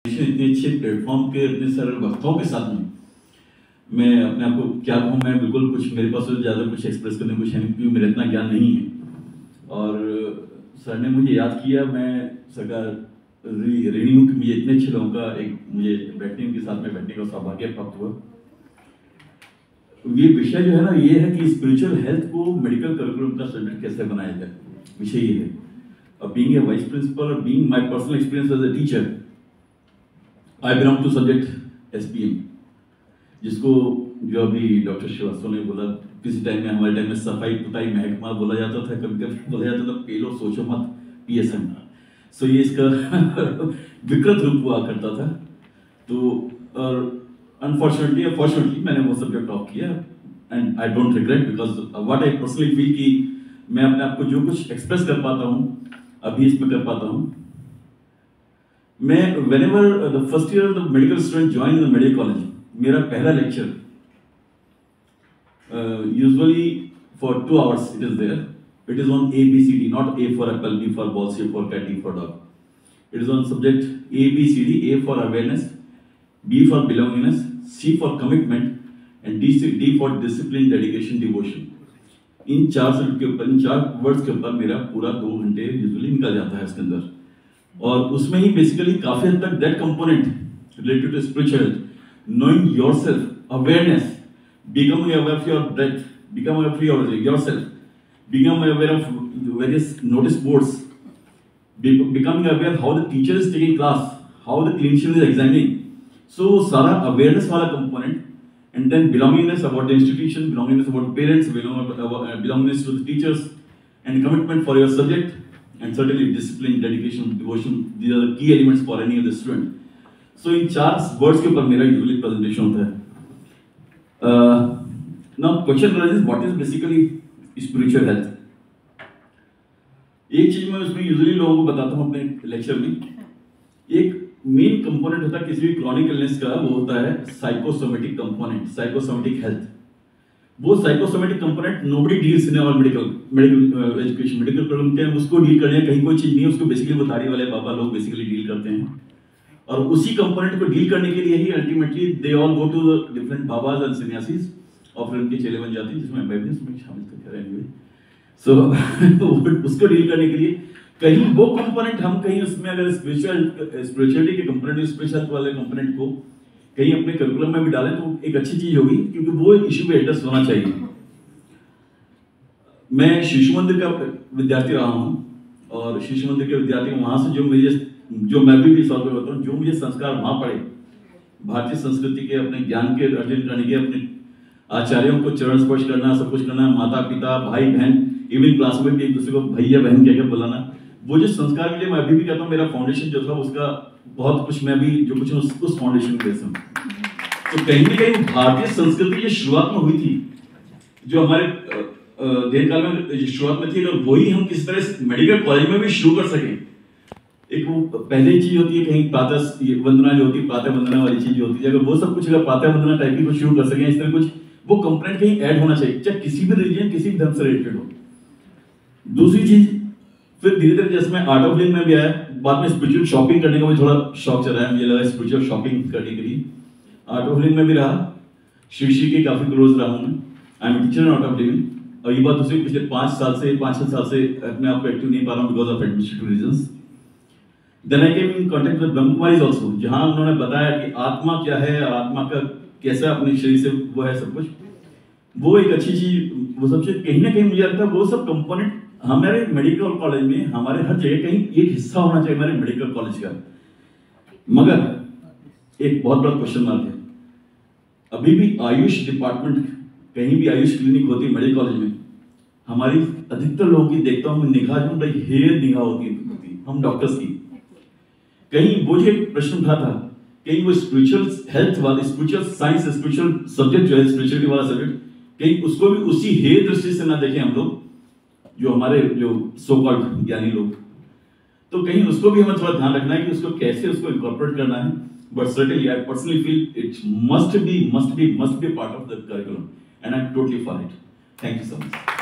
इतने अच्छे प्लेटफॉर्म के इतने सारे वक्ताओं के साथ में मैं अपने आप को क्या कहूँ, मैं बिल्कुल कुछ मेरे पास ज़्यादा कुछ एक्सप्रेस करने को कुछ है नहीं, क्योंकि मेरा इतना ज्ञान नहीं है। और सर ने मुझे याद किया, मैं सरकार ऋणी हूँ कि मुझे इतने अच्छे लोगों का मुझे उनके साथ में बैठने का सौभाग्य प्राप्त हुआ। ये विषय जो है ना, ये है कि स्पिरिचुअल हेल्थ को मेडिकल करिकुलम का सब्जेक्ट कैसे बनाया जाए, विषय ये है। और बीइंग ए वाइस प्रिंसिपल और being my personal experience as a teacher, I belong to subject SPM, जिसको जो अभी डॉक्टर श्रीवास्तव ने बोला, किसी टाइम में हमारे टाइम में सफाई पुताई महकमा बोला जाता था, कभी कभी बोला जाता था पेलो सोचो मत पीएसएम। सो ये इसका विकृत रूप हुआ करता था। तो और अनफॉर्चुनेटली मैंने वो सब्जेक्ट ऑफ किया, and I don't regret, because what I personally feel कि मैं अपने आप को जो कुछ एक्सप्रेस कर पाता हूँ अभी इसमें कर पाता हूँ। मैं whenever the first year the medical student join in the medical college, मेरा पहला lecture usually for 2 hours it is there. It is on ABCD, not A for apple, B for ball, C for cat, D for dog. It is on subject ABCD, A for awareness, B for belongingness, C for commitment, and D for discipline, dedication, devotion. In 4 subject के ऊपर, इन 4 words के ऊपर मेरा पूरा 2 घंटे usually निकल जाता है इसके अंदर। और उसमें ही बेसिकली काफी हद तक that component related to spiritual, knowing yourself, awareness, becoming aware of your breath, become aware of yourself, become aware of various notice boards, becoming aware how the teacher is taking class, how the clinician is examining. So सारा awareness वाला component, and then belongingness about the institution, belongingness about parents, belongingness to the teachers, and commitment for your subject, and certainly discipline, dedication, devotion. These are the key elements for any of the student. So in 4 words के ऊपर मेरा usually presentation होता है। Now question arises, what is basically spiritual health? एक चीज मैं उसमें usually लोगों को बताता हूँ अपने लेक्चर में, एक मेन कंपोनेंट होता है किसी भी क्रॉनिक इलनेस का, वो होता है साइकोसोमेटिक कंपोनेंट, साइकोसोमेटिक हेल्थ। वो psychosomatic component nobody deals in our medical education, medical problem के उसको डील करने कहीं कोई चीज नहीं है, उसको बेसिकली वो दाढ़ी वाले बाबा लोग बेसिकली डील करते हैं। और उसी कंपोनेंट को डील करने के लिए ही ultimately they all go to the different babas and sanyasis, और फिर उनके चेले बन जाते हैं, जिसमें मैं भी शामिल कर रहे हैं। सो उसको डील करने के लिए कहीं वो कंपोनेंट हम कहीं उसमें अगर स्पिरिचुअलिटी के कंपोनेंट, स्पिरिचुअल वाले कंपोनेंट को कहीं अपने करिकुलम में भी डालें तो एक अच्छी चीज होगी, क्योंकि वो इश्यू पे एड्रेस होना चाहिए। मैं शिशु मंदिर का विद्यार्थी रहा हूँ, और शिशु मंदिर के विद्यार्थी वहां से जो मैं भी सॉल्व करता हूँ, जो मुझे संस्कार वहां पड़े भारतीय संस्कृति के, अपने ज्ञान के अर्जन करने के, अपने आचार्यों को चरण स्पर्श करना, सब कुछ करना, माता पिता भाई बहन, इवन क्लास में भी एक दूसरे को भैया बहन कह के बुलाना, वो जो संस्कार के लिए मैं अभी भी कहता हूँ, मेरा फाउंडेशन जो था उसका बहुत कुछ मैं भी जो कुछ उस फाउंडेशन के बेस में। तो कहीं ना कहीं भारतीय संस्कृति की शुरुआत में हुई थी, जो हमारे देर काल में शुरुआत में थी, और वही हम किस तरह से मेडिकल कॉलेज में भी शुरू कर सके। एक वो पहली चीज होती है कहीं प्रातः वंदना जो होती है, प्रातः वंदना वाली चीज होती है, अगर वो सब कुछ अगर प्रातः वंदना टाइप की कुछ शुरू कर सके, इस तरह कुछ वो कंपोनेंट कहीं ऐड होना चाहिए, चाहे किसी भी रिलीजन, किसी भी धर्म से रिलेटेड हो। दूसरी चीज, फिर धीरे धीरे जैसे मैं आर्ट ऑफ लिविंग में भी आया, बाद में स्पिरिचुअल शॉपिंग करने का मुझे थोड़ा शौक चला है, मुझे लगा स्पिरिचुअल शॉपिंग करने के लिए आर्ट ऑफ लिविंग में भी रहा, श्री के काफी क्लोज रहा हूं मैं। I am teacher in art of living, और ये बात दूसरी पिछले 5-6 साल से अपने आप को एक्टिव नहीं पा रहा हूं because of administrative reasons. Then I came in contact with Brahma Kumaris also, जहां उन्होंने बताया कि आत्मा क्या है और आत्मा का कैसा अपने शरीर से वो है सब कुछ, वो एक अच्छी चीज, वो सब चीज कहीं ना कहीं मुझे लगता है वो सब कंपोनेंट हमारे मेडिकल कॉलेज में, हमारे हर जगह कहीं एक हिस्सा होना चाहिए हमारे मेडिकल कॉलेज का। मगर एक बहुत बड़ा क्वेश्चन मार्क है, अभी भी आयुष डिपार्टमेंट, कहीं भी आयुष क्लिनिक होती है मेडिकल कॉलेज में, हमारी अधिकतर लोगों की देखता हूं निगाह जो बड़ी हेर निगाह होती है हम डॉक्टर्स की। कहीं वो जो प्रश्न उठा था, कहीं वो स्पिरिचुअल हेल्थ वाले, स्पिरिचुअल साइंस, स्पिरिचुअल सब्जेक्ट जो है, स्पिरिचुअलिटी वाला सब्जेक्ट, कहीं उसको भी उसी हेर दृष्टि से ना देखें हम लोग, जो हमारे जो सो कॉल्ड ज्ञानी लोग। तो कहीं उसको भी हमें थोड़ा ध्यान रखना है कि उसको कैसे उसको इनकॉर्पोरेट करना है। But certainly I personally feel it must be part of the curriculum, and I am totally for it. Thank you so much.